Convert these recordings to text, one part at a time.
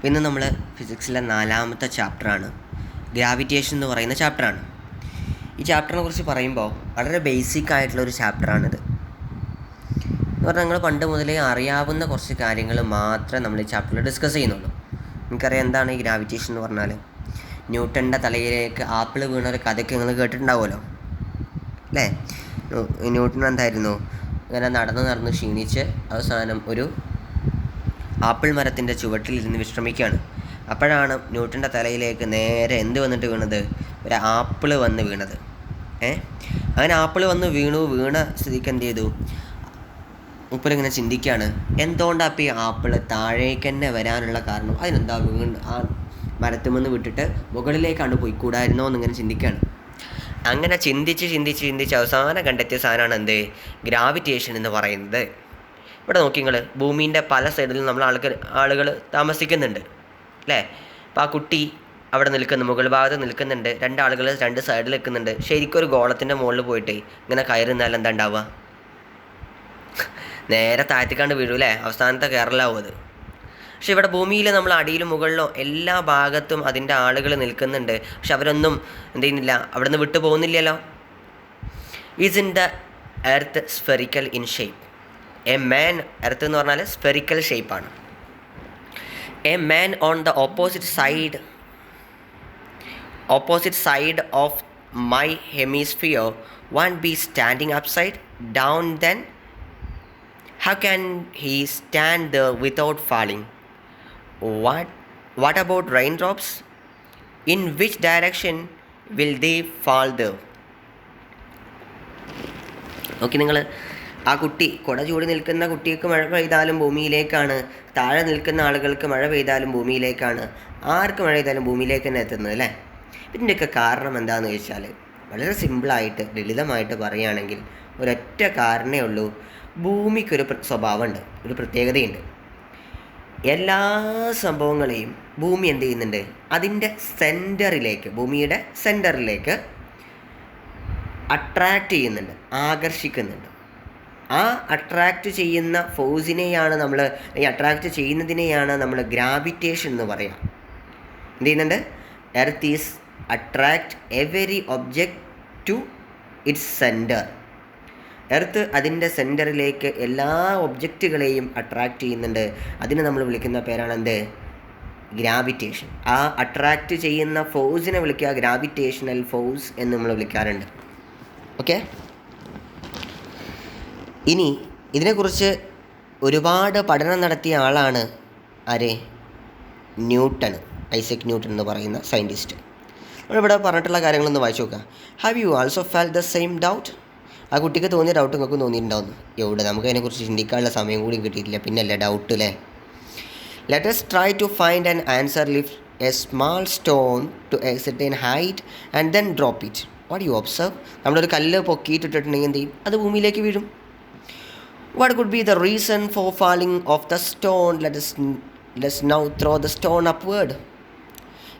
ഇന്ന് നമ്മൾ ഫിസിക്സിലെ 4ാമത്തെ ചാപ്റ്ററാണ്, ഗ്രാവിറ്റേഷൻ എന്ന് പറയുന്ന ചാപ്റ്ററാണ്. ഈ ചാപ്റ്ററിനെ കുറിച്ച് പറയുമ്പോൾ വളരെ ബേസിക് ആയിട്ടുള്ളൊരു ചാപ്റ്ററാണിത്. എന്ന് പറഞ്ഞാൽ നിങ്ങൾ പണ്ട് മുതലേ അറിയാവുന്ന കുറച്ച് കാര്യങ്ങൾ മാത്രമേ നമ്മൾ ഈ ചാപ്റ്ററിൽ ഡിസ്കസ് ചെയ്യുന്നുള്ളൂ. നിങ്ങൾക്കറിയാം എന്താണ് ഈ ഗ്രാവിറ്റേഷൻ എന്ന് പറഞ്ഞാൽ. ന്യൂട്ടൻ്റെ തലയിലേക്ക് ആപ്പിൾ വീണ ഒരു കഥയ്ക്ക് നിങ്ങൾ കേട്ടിട്ടുണ്ടാവുമല്ലോ അല്ലേ? ന്യൂട്ടൻ എന്തായിരുന്നു, ഇങ്ങനെ നടന്ന് ക്ഷീണിച്ച് അവസാനം ഒരു ആപ്പിൾ മരത്തിൻ്റെ ചുവട്ടിലിരുന്ന് വിശ്രമിക്കുകയാണ്. അപ്പോഴാണ് ന്യൂട്ടൻ്റെ തലയിലേക്ക് നേരെ എന്ത് വന്നിട്ട് വീണത്? ഒരു ആപ്പിൾ വന്ന് വീണത്. അങ്ങനെ ആപ്പിൾ വന്ന് വീണ സ്ഥിതിക്ക് എന്ത് ചെയ്തു? മൂപ്പരിങ്ങനെ ചിന്തിക്കുകയാണ്, എന്തുകൊണ്ടാണ് അപ്പോൾ ഈ ആപ്പിൾ താഴേക്ക് തന്നെ വരാനുള്ള കാരണം? അതിനെന്താ ആ മരത്തുമെന്ന് വിട്ടിട്ട് മുകളിലേക്കാണ് പോയിക്കൂടായിരുന്നോ എന്നിങ്ങനെ ചിന്തിക്കുകയാണ്. അങ്ങനെ ചിന്തിച്ച് അവസാനം കണ്ടെത്തിയ സാധനമാണ് എന്ത്? ഗ്രാവിറ്റേഷൻ എന്ന് പറയുന്നത്. ഇവിടെ നോക്കി നിങ്ങൾ, ഭൂമീൻ്റെ പല സൈഡിലും നമ്മൾ ആളുകൾ താമസിക്കുന്നുണ്ട് അല്ലേ? അപ്പോൾ ആ കുട്ടി അവിടെ മുകൾ ഭാഗത്ത് നിൽക്കുന്നുണ്ട്, രണ്ടാളുകൾ രണ്ട് സൈഡിൽ നിൽക്കുന്നുണ്ട്. ശരിക്കും ഒരു ഗോളത്തിൻ്റെ മുകളിൽ പോയിട്ട് ഇങ്ങനെ കയറുന്നാൽ എന്താ ഉണ്ടാവുക? നേരെ താഴത്തേക്കാണ്ട് വീഴും അല്ലേ? അവസാനത്തെ കയറലാവും അത്. പക്ഷെ ഇവിടെ ഭൂമിയിൽ നമ്മൾ അടിയിലും മുകളിലോ എല്ലാ ഭാഗത്തും അതിൻ്റെ ആളുകൾ നിൽക്കുന്നുണ്ട്. പക്ഷെ അവരൊന്നും എന്ത് ചെയ്യുന്നില്ല, അവിടെ നിന്ന് വിട്ടു പോകുന്നില്ലല്ലോ. Is in the earth spherical in shape. A man, earth എന്ന് പറഞ്ഞാൽ സ്ഫെറിക്കൽ ഷേപ്പാണ്. A man on the opposite side of my hemisphere won't be standing upside down then how can he stand there without falling? What about raindrops? In which direction will they fall there? നോക്കി നിങ്ങൾ, ആ കുട്ടി കുട ചൂടി നിൽക്കുന്ന കുട്ടിക്ക് മഴ പെയ്താലും ഭൂമിയിലേക്കാണ്, താഴെ നിൽക്കുന്ന ആളുകൾക്ക് മഴ പെയ്താലും ഭൂമിയിലേക്കാണ്, ആർക്ക് മഴ പെയ്താലും ഭൂമിയിലേക്ക് തന്നെ എത്തുന്നത് അല്ലേ? ഇതിൻ്റെയൊക്കെ കാരണം എന്താണെന്ന് ചോദിച്ചാൽ വളരെ സിമ്പിളായിട്ട് ലളിതമായിട്ട് പറയുകയാണെങ്കിൽ ഒരൊറ്റ കാരണമേ ഉള്ളൂ. ഭൂമിക്കൊരു സ്വഭാവമുണ്ട്, ഒരു പ്രത്യേകതയുണ്ട്. എല്ലാ സംഭവങ്ങളെയും ഭൂമി എന്ത് ചെയ്യുന്നുണ്ട്? അതിൻ്റെ സെൻറ്ററിലേക്ക്, ഭൂമിയുടെ സെൻറ്ററിലേക്ക് അട്രാക്റ്റ് ചെയ്യുന്നുണ്ട്, ആകർഷിക്കുന്നുണ്ട്. ആ അട്രാക്റ്റ് ചെയ്യുന്ന ഫോഴ്സിനെയാണ് നമ്മൾ, ഈ അട്രാക്റ്റ് ചെയ്യുന്നതിനെയാണ് നമ്മൾ ഗ്രാവിറ്റേഷൻ എന്ന് പറയുക. എന്ത് ചെയ്യുന്നുണ്ട്? Earth is attract every object to its centre. എർത്ത് അതിൻ്റെ സെൻറ്ററിലേക്ക് എല്ലാ ഒബ്ജക്റ്റുകളെയും അട്രാക്റ്റ് ചെയ്യുന്നുണ്ട്. അതിനെ നമ്മൾ വിളിക്കുന്ന പേരാണ് എന്ത്? ഗ്രാവിറ്റേഷൻ. ആ അട്രാക്റ്റ് ചെയ്യുന്ന ഫോഴ്സിനെ വിളിക്കുക ഗ്രാവിറ്റേഷണൽ ഫോഴ്സ് എന്ന് നമ്മൾ വിളിക്കാറുണ്ട്. ഓക്കെ, ഇനി ഇതിനെക്കുറിച്ച് ഒരുപാട് പഠനം നടത്തിയ ആളാണ് ആര്? ന്യൂട്ടൺ, ഐസക് ന്യൂട്ടൺ എന്ന് പറയുന്ന സയൻറ്റിസ്റ്റ്. നമ്മളിവിടെ പറഞ്ഞിട്ടുള്ള കാര്യങ്ങളൊന്ന് വായിച്ചു നോക്കുക. Have you also felt the same doubt? ആ കുട്ടിക്ക് തോന്നിയ ഡൗട്ട് നിങ്ങൾക്ക് തോന്നിയിട്ടുണ്ടാവുന്നു. എവിടെ നമുക്ക് അതിനെക്കുറിച്ച് ചിന്തിക്കാനുള്ള സമയം കൂടി കിട്ടിയിട്ടില്ല, പിന്നല്ലേ ഡൗട്ട് അല്ലേ? Let us try to find an answer. Lift a small stone to a certain height and then drop it. What do you observe? നമ്മളൊരു കല്ല് പൊക്കിയിട്ടിട്ടുണ്ടെങ്കിൽ എന്ത് ചെയ്യും? അത് ഭൂമിയിലേക്ക് വീഴും. What could be the reason for falling of the stone? Let's now throw the stone upward.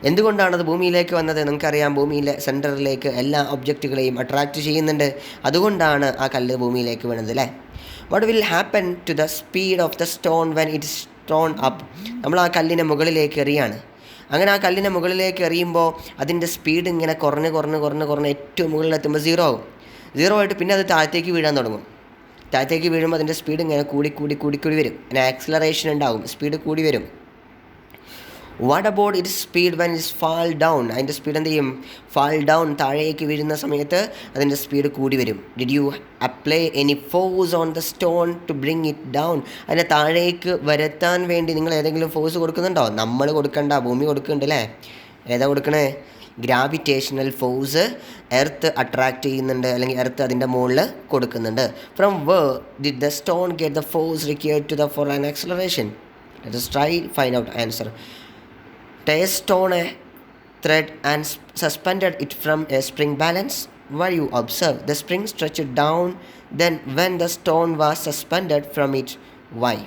എന്തുകൊണ്ടാണത് ഭൂമിയിലേക്ക് വന്നത്? നിങ്ങൾക്കറിയാം, ഭൂമിയിലെ സെൻറ്ററിലേക്ക് എല്ലാ ഒബ്ജക്റ്റുകളെയും അട്രാക്റ്റ് ചെയ്യുന്നുണ്ട്. അതുകൊണ്ടാണ് ആ കല്ല് ഭൂമിയിലേക്ക് വീണത് അല്ലേ? What will happen to the speed of the stone when it is thrown up? നമ്മൾ ആ കല്ലിനെ മുകളിലേക്ക് എറിയാണ്. അങ്ങനെ ആ കല്ലിനെ മുകളിലേക്ക് എറിയുമ്പോൾ അതിൻ്റെ സ്പീഡ് ഇങ്ങനെ കുറഞ്ഞ് ഏറ്റവും മുകളിലെത്തുമ്പോൾ സീറോ ആകും. സീറോ ആയിട്ട് പിന്നെ അത് താഴത്തേക്ക് വീഴാൻ തുടങ്ങും. താഴത്തേക്ക് വീഴുമ്പോൾ അതിൻ്റെ സ്പീഡ് ഇങ്ങനെ കൂടി വരും. അങ്ങനെ ആക്സിലറേഷൻ ഉണ്ടാകും, സ്പീഡ് കൂടി വരും. What about it speed when it's fall down? അതിൻ്റെ സ്പീഡ് എന്ത് ചെയ്യും? ഫാൾ ഡൗൺ, താഴേക്ക് വീഴുന്ന സമയത്ത് അതിൻ്റെ സ്പീഡ് കൂടി വരും. Did you apply any force on the stone to bring it down? അതിനെ താഴേക്ക് വരുത്താൻ വേണ്ടി നിങ്ങൾ ഏതെങ്കിലും ഫോഴ്സ് കൊടുക്കുന്നുണ്ടോ? നമ്മൾ കൊടുക്കണ്ട, ഭൂമി കൊടുക്കുന്നുണ്ട് അല്ലേ? ഏതാ കൊടുക്കണേ? ഗ്രാവിറ്റേഷണൽ ഫോഴ്സ് എർത്ത് അട്രാക്റ്റ് ചെയ്യുന്നുണ്ട്, അല്ലെങ്കിൽ എർത്ത് അതിൻ്റെ മുകളിൽ കൊടുക്കുന്നുണ്ട്. From where did the stone get the force required for an acceleration? Let us try find out answer. Tie a stone a thread and suspended it from a spring balance. While you observe, the spring stretched down. Then when the stone was suspended from it, why?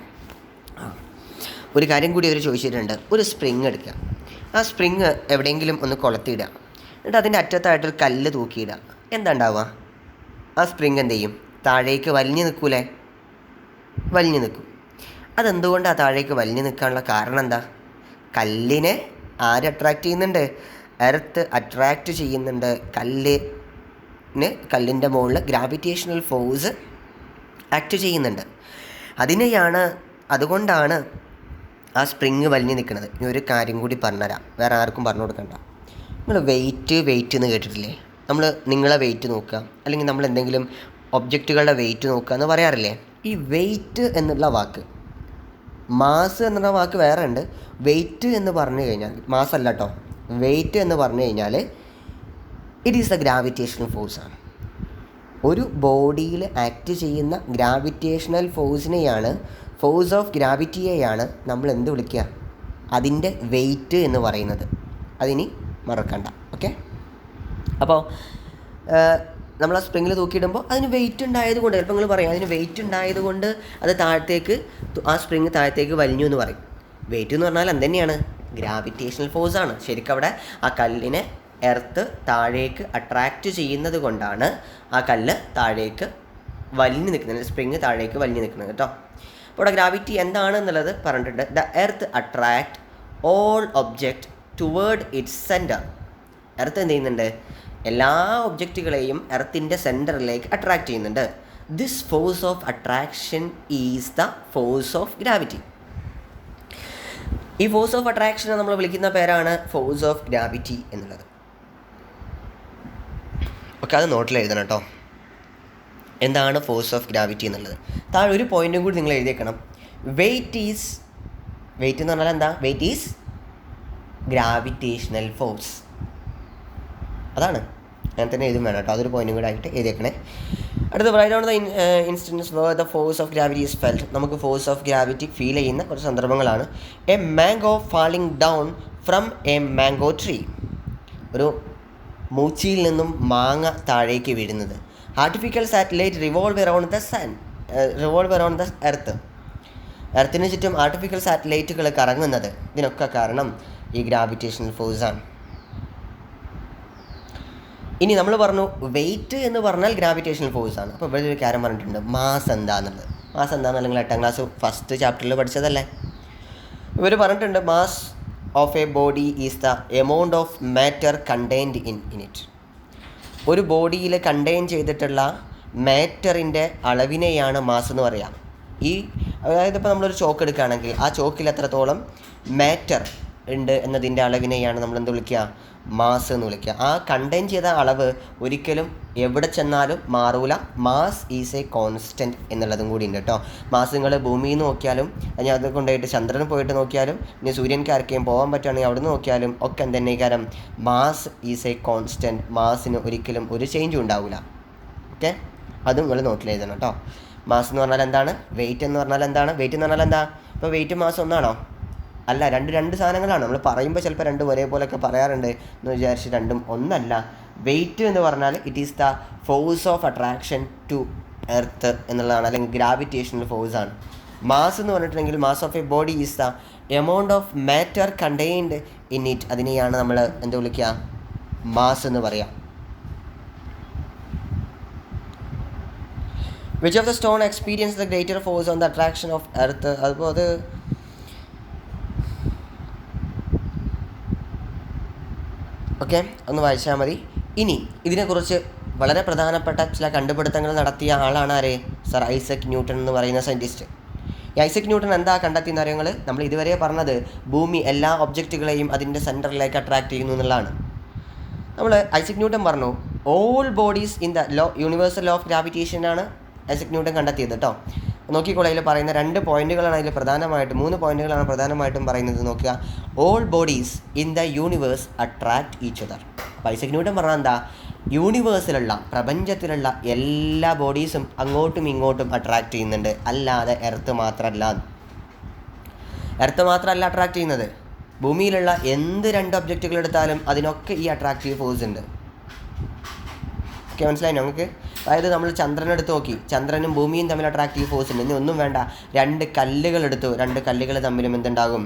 ഒരു കാര്യം കൂടി അവർ ചോദിച്ചിട്ടുണ്ട്. ഒരു spring എടുക്കുക, ആ spring എവിടെയെങ്കിലും ഒന്ന് കൊളുത്തിയിടുക, എന്നിട്ട് അതിൻ്റെ അറ്റത്തായിട്ടൊരു കല്ല് തൂക്കിയിടുക. എന്താ ഉണ്ടാവുക? ആ സ്പ്രിങ് എന്ത് ചെയ്യും? താഴേക്ക് വലിഞ്ഞു നിൽക്കൂലേ? വലിഞ്ഞു നിൽക്കും. അതെന്തുകൊണ്ടാണ് താഴേക്ക് വലിഞ്ഞു നിൽക്കാനുള്ള കാരണം എന്താ? കല്ലിനെ ആര് അട്രാക്റ്റ് ചെയ്യുന്നുണ്ട്? എർത്ത് അട്രാക്റ്റ് ചെയ്യുന്നുണ്ട്. കല്ലിൻ്റെ മുകളിൽ ഗ്രാവിറ്റേഷണൽ ഫോഴ്സ് ആക്ട് ചെയ്യുന്നുണ്ട്. അതുകൊണ്ടാണ് ആ സ്പ്രിങ് വലിഞ്ഞു നിൽക്കുന്നത്. ഇനി ഒരു കാര്യം കൂടി പറഞ്ഞുതരാം, വേറെ ആർക്കും പറഞ്ഞു കൊടുക്കണ്ട. നിങ്ങൾ വെയിറ്റ് എന്ന് കേട്ടിട്ടില്ലേ? നിങ്ങളെ വെയിറ്റ് നോക്കുക, അല്ലെങ്കിൽ നമ്മൾ എന്തെങ്കിലും ഒബ്ജക്റ്റുകളുടെ വെയിറ്റ് നോക്കുക എന്ന് പറയാറില്ലേ? ഈ വെയിറ്റ് എന്നുള്ള വാക്ക്, മാസ് എന്നുള്ള വാക്ക് വേറെ ഉണ്ട്. വെയിറ്റ് എന്ന് പറഞ്ഞു കഴിഞ്ഞാൽ, മാസ് അല്ല കേട്ടോ, വെയിറ്റ് എന്ന് പറഞ്ഞു കഴിഞ്ഞാൽ ഇറ്റ് ഈസ് ദ ഗ്രാവിറ്റേഷണൽ ഫോഴ്സാണ്. ഒരു ബോഡിയിൽ ആക്ട് ചെയ്യുന്ന ഗ്രാവിറ്റേഷണൽ ഫോഴ്സ് ഓഫ് ഗ്രാവിറ്റിയെയാണ് നമ്മൾ എന്ത് വിളിക്കുക? അതിൻ്റെ വെയിറ്റ് എന്ന് പറയുന്നത്. അതിനി മറക്കണ്ട. ഓക്കെ, അപ്പോൾ നമ്മൾ ആ സ്പ്രിങ്ങിൽ തൂക്കിയിടുമ്പോൾ അതിന് വെയിറ്റ് ഉണ്ടായതുകൊണ്ട്, ചിലപ്പോൾ നിങ്ങൾ പറയും അതിന് വെയിറ്റ് ഉണ്ടായതുകൊണ്ട് അത് ആ സ്പ്രിങ് താഴത്തേക്ക് വലിഞ്ഞു എന്ന് പറയും. വെയിറ്റ് എന്ന് പറഞ്ഞാൽ എന്തുതന്നെയാണ്? ഗ്രാവിറ്റേഷണൽ ഫോഴ്സാണ്. ശരിക്കും അവിടെ ആ കല്ലിനെ എർത്ത് താഴേക്ക് അട്രാക്റ്റ് ചെയ്യുന്നത് കൊണ്ടാണ് ആ കല്ല് താഴേക്ക് വലിഞ്ഞു നിൽക്കുന്നത്, സ്പ്രിങ് താഴേക്ക് വലിഞ്ഞു നിൽക്കുന്നത് കേട്ടോ. അപ്പോൾ ഇവിടെ ഗ്രാവിറ്റി എന്താണെന്നുള്ളത് പറഞ്ഞിട്ടുണ്ട്. The earth attract all object toward it's centre. Earth എന്ത് ചെയ്യുന്നുണ്ട്? എല്ലാ ഒബ്ജക്റ്റുകളെയും എർത്തിൻ്റെ സെൻറ്ററിലേക്ക് അട്രാക്റ്റ് ചെയ്യുന്നുണ്ട്. This force of attraction is the force of gravity. ഈ ഫോഴ്സ് ഓഫ് അട്രാക്ഷനെ നമ്മൾ വിളിക്കുന്ന പേരാണ് ഫോഴ്സ് ഓഫ് ഗ്രാവിറ്റി എന്നുള്ളത്. ഓക്കെ, അത് നോട്ടിൽ എഴുതണം കേട്ടോ, എന്താണ് ഫോഴ്സ് ഓഫ് ഗ്രാവിറ്റി എന്നുള്ളത്. താഴെ ഒരു പോയിൻറ്റും കൂടി നിങ്ങൾ എഴുതിയേക്കണം. വെയിറ്റ് എന്ന് പറഞ്ഞാൽ എന്താ? Wait is gravitational force. അതാണ്, അങ്ങനെ തന്നെ എഴുതും വേണം കേട്ടോ. അതൊരു പോയിൻറ്റും കൂടെ ആയിട്ട് എഴുതിയേക്കണേ. അടുത്ത write down the instance where the force of gravity is felt. നമുക്ക് ഫോഴ്സ് ഓഫ് ഗ്രാവിറ്റി ഫീൽ ചെയ്യുന്ന കുറച്ച് സന്ദർഭങ്ങളാണ്. A mango falling down from a mango tree. ഒരു മൂച്ചിയിൽ നിന്നും മാങ്ങ താഴേക്ക് വീഴുന്നത്. Artificial satellite revolve around the earth. എർത്തിന് ചുറ്റും ആർട്ടിഫിഷ്യൽ സാറ്റലൈറ്റുകൾ കറങ്ങുന്നത്, ഇതിനൊക്കെ കാരണം ഈ ഗ്രാവിറ്റേഷണൽ ഫോഴ്സാണ്. ഇനി നമ്മൾ പറഞ്ഞു വെയിറ്റ് എന്ന് പറഞ്ഞാൽ ഗ്രാവിറ്റേഷണൽ ഫോഴ്സാണ്. അപ്പോൾ ഇവിടെ ഒരു കാര്യം പറഞ്ഞിട്ടുണ്ട്, മാസ് എന്താണെന്നുള്ളത്. മാസ് എന്താണെന്ന് നിങ്ങൾ 8ാം ക്ലാസ് ഫസ്റ്റ് ചാപ്റ്ററിൽ പഠിച്ചതല്ലേ? ഇവർ പറഞ്ഞിട്ടുണ്ട് mass of a body is the amount of matter contained in it. ഒരു ബോഡിയിൽ കണ്ടെയ്ൻ ചെയ്തിട്ടുള്ള മാറ്ററിൻ്റെ അളവിനെയാണ് മാസ് എന്ന് പറയാം. അതായത് ഇപ്പോൾ നമ്മളൊരു ചോക്ക് എടുക്കുകയാണെങ്കിൽ ആ ചോക്കിൽ എത്രത്തോളം മാറ്റർ ഉണ്ട് എന്നതിൻ്റെ അളവിനെയാണ് നമ്മൾ എന്ത് വിളിക്കുക? മാസ് എന്ന് വിളിക്കുക. ആ കണ്ടെയ്ൻ ചെയ്ത അളവ് ഒരിക്കലും എവിടെ ചെന്നാലും മാറൂല. മാസ് ഈസ് എ കോൺസ്റ്റൻറ്റ് എന്നുള്ളതും കൂടി ഉണ്ട് കേട്ടോ. മാസ് നിങ്ങൾ ഭൂമിയിൽ നിന്ന് നോക്കിയാലും, ഞാൻ അത് കൊണ്ടുപോയിട്ട് ചന്ദ്രന് പോയിട്ട് നോക്കിയാലും, ഇനി സൂര്യൻക്ക് ആർക്കെയും പോകാൻ പറ്റുകയാണെങ്കിൽ അവിടെ നിന്ന് നോക്കിയാലും ഒക്കെ എന്തെന്നെ കാരണം മാസ് ഈസ് എ കോൺസ്റ്റൻറ്റ്. മാസിന് ഒരിക്കലും ഒരു ചേഞ്ചും ഉണ്ടാവില്ല. ഓക്കെ, അതും നിങ്ങൾ നോട്ടിൽ എഴുതണം കേട്ടോ. മാസ് എന്ന് പറഞ്ഞാൽ എന്താണ്? വെയിറ്റ് എന്ന് പറഞ്ഞാൽ എന്താണ്? വെയിറ്റ് എന്ന് പറഞ്ഞാൽ എന്താ? ഇപ്പോൾ വെയിറ്റ് മാസ് ഒന്നാണോ? അല്ല, രണ്ട് സാധനങ്ങളാണ്. നമ്മൾ പറയുമ്പോൾ ചിലപ്പോൾ രണ്ടും ഒരേപോലെയൊക്കെ പറയാറുണ്ട് എന്ന് വിചാരിച്ച് രണ്ടും ഒന്നല്ല. വെയിറ്റ് എന്ന് പറഞ്ഞാൽ it is the force of attraction to earth എന്നുള്ളതാണ്, അല്ലെങ്കിൽ ഗ്രാവിറ്റേഷണൽ ഫോഴ്സാണ്. മാസ് എന്ന് പറഞ്ഞിട്ടുണ്ടെങ്കിൽ mass of a body is the amount of matter contained in it. അതിനെയാണ് നമ്മൾ എന്ത് വിളിക്കുക? മാസ് എന്ന് പറയാം. Which of the stone experience the greater force on the attraction of earth. അപ്പോൾ അത് ഓക്കെ, ഒന്ന് വായിച്ചാൽ മതി. ഇനി ഇതിനെക്കുറിച്ച് വളരെ പ്രധാനപ്പെട്ട ചില കണ്ടുപിടുത്തങ്ങൾ നടത്തിയ ആളാണ് ആര്? സർ ഐസക് ന്യൂട്ടൺ എന്ന് പറയുന്ന സയൻറ്റിസ്റ്റ്. ഈ ഐസക് ന്യൂട്ടൺ എന്താ കണ്ടെത്തിയെന്ന് അറിയങ്ങൾ? നമ്മൾ ഇതുവരെ പറഞ്ഞത് ഭൂമി എല്ലാ ഒബ്ജക്റ്റുകളെയും അതിൻ്റെ സെൻറ്ററിലേക്ക് അട്രാക്റ്റ് ചെയ്യുന്നു എന്നുള്ളതാണ്. നമ്മൾ ഐസക് ന്യൂട്ടൺ പറഞ്ഞു all bodies in the universal law of ഗ്രാവിറ്റേഷനാണ് ഐസക് ന്യൂട്ടൺ കണ്ടെത്തിയത് കേട്ടോ. നോക്കിക്കോളൂ, അതിൽ പറയുന്ന 2 പോയിന്റുകളാണ് അതിൽ പ്രധാനമായിട്ടും, 3 പോയിന്റുകളാണ് പ്രധാനമായിട്ടും പറയുന്നത്. നോക്കുക, all bodies in the universe attract each other. അപ്പോൾ ഐസക് ന്യൂട്ടൺ പറഞ്ഞാൽ എന്താ? യൂണിവേഴ്സിലുള്ള, പ്രപഞ്ചത്തിലുള്ള എല്ലാ ബോഡീസും അങ്ങോട്ടും ഇങ്ങോട്ടും അട്രാക്റ്റ് ചെയ്യുന്നുണ്ട്, അല്ലാതെ എർത്ത് മാത്രമല്ല അട്രാക്റ്റ് ചെയ്യുന്നത്. ഭൂമിയിലുള്ള എന്ത് 2 ഒബ്ജക്റ്റുകൾ എടുത്താലും അതിനൊക്കെ ഈ അട്രാക്റ്റീവ് ഫോഴ്സ് ഉണ്ട്. ഓക്കെ, മനസ്സിലായി നമുക്ക്? അതായത് നമ്മൾ ചന്ദ്രനെടുത്ത് നോക്കി, ചന്ദ്രനും ഭൂമിയും തമ്മിൽ അട്രാക്റ്റീവ് ഫോഴ്സ് ഉണ്ട്. ഇനി ഒന്നും വേണ്ട, 2 കല്ലുകൾ എടുത്തു, 2 കല്ലുകൾ തമ്മിലും എന്തുണ്ടാകും?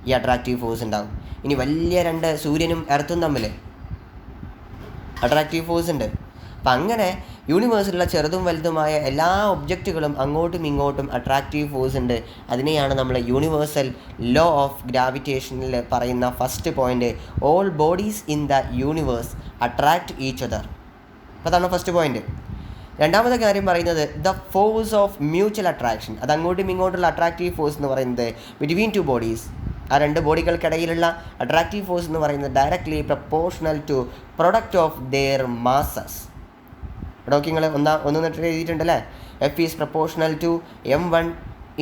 ഈ അട്രാക്റ്റീവ് ഫോഴ്സ് ഉണ്ടാകും. ഇനി വലിയ 2 സൂര്യനും എർത്തും തമ്മിൽ അട്രാക്റ്റീവ് ഫോഴ്സ് ഉണ്ട്. അപ്പം അങ്ങനെ യൂണിവേഴ്സിലുള്ള ചെറുതും വലുതുമായ എല്ലാ ഒബ്ജക്റ്റുകളും അങ്ങോട്ടും ഇങ്ങോട്ടും അട്രാക്റ്റീവ് ഫോഴ്സ് ഉണ്ട്. അതിനെയാണ് നമ്മൾ യൂണിവേഴ്സൽ ലോ ഓഫ് ഗ്രാവിറ്റേഷനിൽ പറയുന്ന first point, all bodies in the universe attract each other. അപ്പോൾ അതാണ് ഫസ്റ്റ് പോയിൻ്റ്. രണ്ടാമത്തെ കാര്യം പറയുന്നത് the force of mutual attraction. അത് അങ്ങോട്ടും ഇങ്ങോട്ടുള്ള അട്രാക്റ്റീവ് ഫോഴ്സ് എന്ന് പറയുന്നത് ബിറ്റ്വീൻ ടു ബോഡീസ്, ആ രണ്ട് ബോഡികൾക്കിടയിലുള്ള അട്രാക്റ്റീവ് ഫോഴ്സ് എന്ന് പറയുന്നത് directly proportional to product of their masses. ഇവിടെ നിങ്ങൾ ഒന്ന് എഴുതിയിട്ടുണ്ടല്ലേ, F is proportional to M1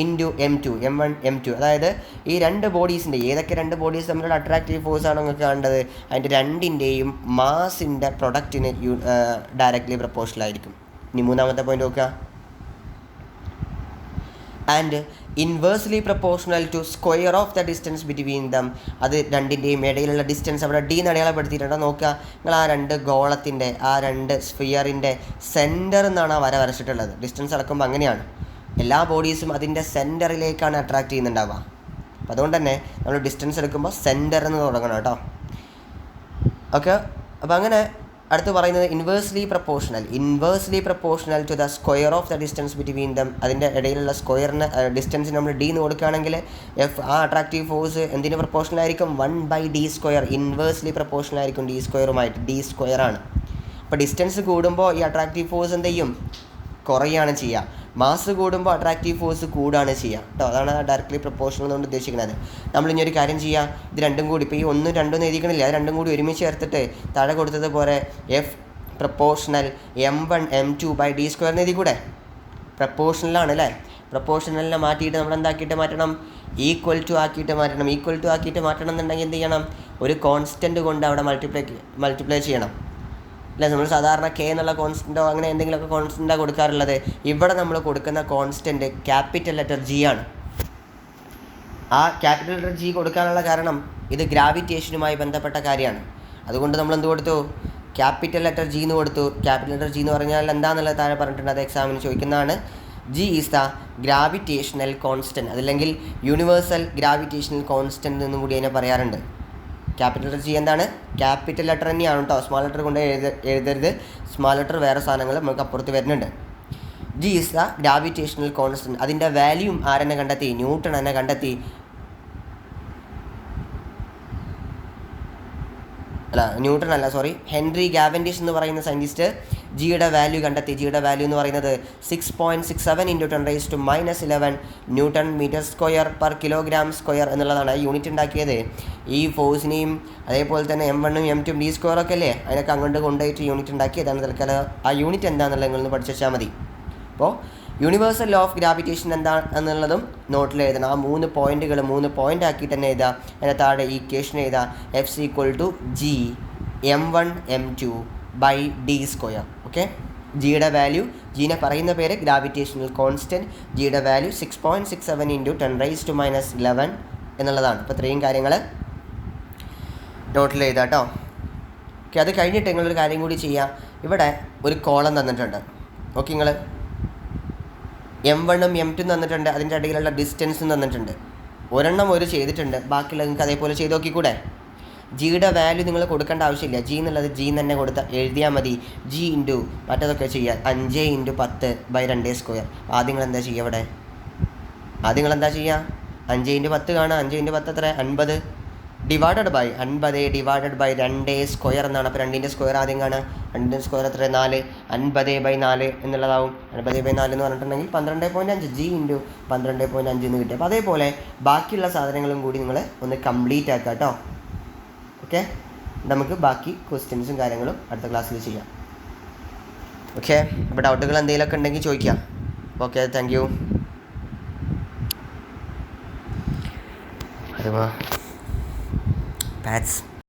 into M2, M1 M2. അതായത് ഈ രണ്ട് ബോഡീസിൻ്റെ, ഏതൊക്കെ രണ്ട് ബോഡീസ് തമ്മിലുള്ള അട്രാക്റ്റീവ് ഫോഴ്സ് ആണോ നിങ്ങൾക്ക് കാണേണ്ടത്, അതിൻ്റെ രണ്ടിൻ്റെയും മാസിൻ്റെ പ്രൊഡക്റ്റിന് ഡയറക്റ്റ്ലി പ്രപ്പോർഷണൽ ആയിരിക്കും. ഇനി മൂന്നാമത്തെ പോയിന്റ് നോക്കുക, and inversely proportional to square of the distance between them. അത് രണ്ടിൻ്റെയും ഇടയിലുള്ള ഡിസ്റ്റൻസ് അവിടെ D എന്ന് അടയാളപ്പെടുത്തിയിട്ടുണ്ടോ നോക്കുക. നിങ്ങൾ ആ രണ്ട് ഗോളത്തിൻ്റെ, ആ രണ്ട് സ്ഫിയറിൻ്റെ സെൻറ്റർ എന്നാണ് ആ വര വരച്ചിട്ടുള്ളത്. ഡിസ്റ്റൻസ് അളക്കുമ്പോൾ അങ്ങനെയാണ്, എല്ലാ ബോഡീസും അതിൻ്റെ സെൻറ്ററിലേക്കാണ് അട്രാക്റ്റ് ചെയ്യുന്നുണ്ടാവുക. അപ്പോൾ അതുകൊണ്ട് തന്നെ നമ്മൾ ഡിസ്റ്റൻസ് എടുക്കുമ്പോൾ സെൻറ്റർ എന്ന് തുടങ്ങണം കേട്ടോ. ഓക്കെ, അപ്പോൾ അങ്ങനെ അടുത്ത് പറയുന്നത് inversely proportional to the square of the distance between them. അതിൻ്റെ ഇടയിലുള്ള സ്ക്വയറിന് ഡിസ്റ്റൻസിന് നമ്മൾ D എന്ന് കൊടുക്കുകയാണെങ്കിൽ ആ അട്രാക്റ്റീവ് ഫോഴ്സ് എന്തിന് പ്രപ്പോർഷണൽ ആയിരിക്കും, 1/d². ഇൻവേഴ്സ്ലി പ്രപ്പോർഷണൽ ആയിരിക്കും D² D² ആണ്. അപ്പോൾ ഡിസ്റ്റൻസ് കൂടുമ്പോൾ ഈ അട്രാക്റ്റീവ് ഫോഴ്സ് എന്ത് ചെയ്യും, കുറയാണ് ചെയ്യുക. മാസ് കൂടുമ്പോൾ അട്രാക്റ്റീവ് ഫോഴ്സ് കൂടുകയാണ് ചെയ്യുക കേട്ടോ. അതാണ് ഡയറക്റ്റ്ലി പ്രപ്പോർഷണൽ കൊണ്ട് ഉദ്ദേശിക്കുന്നത്. നമ്മളിനി ഒരു കാര്യം ചെയ്യുക, ഇത് രണ്ടും കൂടി ഇപ്പോൾ ഈ 1, 2 എഴുതിക്കണില്ല, അത് രണ്ടും കൂടി ഒരുമിച്ച് ചേർത്തിട്ട് താഴെ കൊടുത്തതുപോലെ F പ്രപ്പോർഷണൽ M1 M2/d² എന്ന് എഴുതി കൂടെ. പ്രപ്പോർഷണലാണ് അല്ലേ, പ്രപ്പോർഷണലിനെ മാറ്റിയിട്ട് നമ്മൾ എന്താക്കിയിട്ട് മാറ്റണം, ഈക്വൽ ടു ആക്കിയിട്ട് മാറ്റണം. ഈക്വൽ ടു ആക്കിയിട്ട് മാറ്റണം എന്നുണ്ടെങ്കിൽ എന്ത് ചെയ്യണം, ഒരു കോൺസ്റ്റൻറ്റ് കൊണ്ട് അവിടെ മൾട്ടിപ്ലൈ ചെയ്യണം അല്ലേ. നമ്മൾ സാധാരണ K എന്നുള്ള കോൺസ്റ്റൻറ്റോ അങ്ങനെ എന്തെങ്കിലുമൊക്കെ കോൺസ്റ്റൻറ്റാണ് കൊടുക്കാറുള്ളത്. ഇവിടെ നമ്മൾ കൊടുക്കുന്ന കോൺസ്റ്റൻറ്റ് ക്യാപിറ്റൽ ലെറ്റർ G ആണ്. ആ ക്യാപിറ്റൽ ലെറ്റർ G കൊടുക്കാനുള്ള കാരണം ഇത് ഗ്രാവിറ്റേഷനുമായി ബന്ധപ്പെട്ട കാര്യമാണ്. അതുകൊണ്ട് നമ്മൾ എന്ത് കൊടുത്തു, ക്യാപിറ്റൽ ലെറ്റർ G എന്ന് കൊടുത്തു. ക്യാപിറ്റൽ ലെറ്റർ G എന്ന് പറഞ്ഞാൽ എന്താണെന്നുള്ളത് താഴെ പറഞ്ഞിട്ടുണ്ട്, അത് എക്സാമിന് ചോദിക്കുന്നതാണ്. G is the gravitational constant, അതല്ലെങ്കിൽ യൂണിവേഴ്സൽ ഗ്രാവിറ്റേഷണൽ കോൺസ്റ്റൻറ്റ് എന്നും കൂടി അതിനെ പറയാറുണ്ട്. ക്യാപിറ്റൽ ലെറ്റർ G എന്താണ്, ക്യാപിറ്റൽ ലെറ്റർ തന്നെയാണ് കേട്ടോ. സ്മാൾ ലെറ്റർ കൊണ്ട് എഴുതരുത്, സ്മാൾ ലെറ്റർ വേറെ സാധനങ്ങൾ നമുക്ക് അപ്പുറത്ത് വരുന്നുണ്ട്. G is the gravitational constant. അതിൻ്റെ വാല്യൂം ആരെന്നെ കണ്ടെത്തി, ന്യൂട്ടൺ എന്നെ കണ്ടെത്തി. ഹെൻറി കാവൻഡിഷ് എന്ന് പറയുന്ന സയൻറ്റിസ്റ്റ് ജിയുടെ വാല്യൂ കണ്ടെത്തി. ജിയുടെ വാല്യൂ എന്ന് പറയുന്നത് 6.67 × 10⁻11 newton metre square per kg² എന്നുള്ളതാണ്. യൂണിറ്റ് ഉണ്ടാക്കിയത് ഈ ഫോഴ്സിനെയും അതേപോലെ തന്നെ M1 M2 D² ഒക്കെ അല്ലേ, അതിനൊക്കെ അങ്ങോട്ട് കൊണ്ടുപോയിട്ട് യൂണിറ്റ് ഉണ്ടാക്കിയതാണ്. തൽക്കാലം ആ യൂണിറ്റ് എന്താണെന്നുള്ളത് നിങ്ങളൊന്ന് പഠിച്ചാൽ മതി. അപ്പോൾ യൂണിവേഴ്സൽ ലോ ഓഫ് ഗ്രാവിറ്റേഷൻ എന്താ എന്നുള്ളതും നോട്ടിൽ എഴുതണം. ആ 3 പോയിൻറ്റുകൾ 3 പോയിൻ്റ് ആക്കിയിട്ട് തന്നെ എഴുതുക. അതിൻ്റെ താഴെ ഈക്വേഷൻ എഴുതുക, F = G M1 M2/d². Okay, ജിയുടെ വാല്യൂ, ജീനെ പറയുന്ന പേര് ഗ്രാവിറ്റേഷണൽ കോൺസ്റ്റൻറ്റ്. ജിയുടെ വാല്യൂ 6.67 × 10⁻11 എന്നുള്ളതാണ്. അപ്പോൾ ഇത്രയും കാര്യങ്ങൾ നോട്ടിൽ എഴുതാം കേട്ടോ. ഓക്കെ, അത് കഴിഞ്ഞിട്ട് നിങ്ങളൊരു കാര്യം കൂടി ചെയ്യുക. ഇവിടെ ഒരു കോളം തന്നിട്ടുണ്ട്. ഓക്കെ, നിങ്ങൾ M1 M2 തന്നിട്ടുണ്ട്, അതിൻ്റെ ഇടയിലുള്ള ഡിസ്റ്റൻസും തന്നിട്ടുണ്ട്. ഒരെണ്ണം ചെയ്തിട്ടുണ്ട്, ബാക്കിയുള്ള നിങ്ങൾക്ക് അതേപോലെ ചെയ്ത് നോക്കിക്കൂടെ. ജിയുടെ വാല്യൂ നിങ്ങൾ കൊടുക്കേണ്ട ആവശ്യമില്ല. G എന്നുള്ളത് G തന്നെ എഴുതിയാൽ മതി. G ഇൻറ്റു മറ്റേതൊക്കെ ചെയ്യുക, 5 × 10/2². ആദ്യം നിങ്ങൾ എന്താ ചെയ്യുക, ഇവിടെ ആദ്യം നിങ്ങൾ എന്താ ചെയ്യുക, 5 × 10 കാണുക. 5 × 10 എത്ര, 50 ഡിവൈഡഡ് ബൈ 2² എന്നാണ്. അപ്പോൾ 2ൻ്റെ സ്ക്വയർ ആദ്യം കാണുക. 2ൻ്റെ സ്ക്വയർ എത്ര, 4. 50/4 എന്നുള്ളതാവും. 50/4 എന്ന് പറഞ്ഞിട്ടുണ്ടെങ്കിൽ 12.5. G ഇൻറ്റു 12.5 എന്ന് കിട്ടും. അപ്പോൾ അതേപോലെ ബാക്കിയുള്ള സാധനങ്ങളും കൂടി നിങ്ങൾ ഒന്ന് കംപ്ലീറ്റ് ആക്കുക കേട്ടോ. ഓക്കെ, നമുക്ക് ബാക്കി ക്വസ്റ്റ്യൻസും കാര്യങ്ങളും അടുത്ത ക്ലാസ്സിൽ ചെയ്യാം. ഓക്കെ, അപ്പോൾ ഡൗട്ടുകൾ എന്തെങ്കിലുമൊക്കെ ഉണ്ടെങ്കിൽ ചോദിക്കാം. Okay, thank you. പാറ്റ്സ്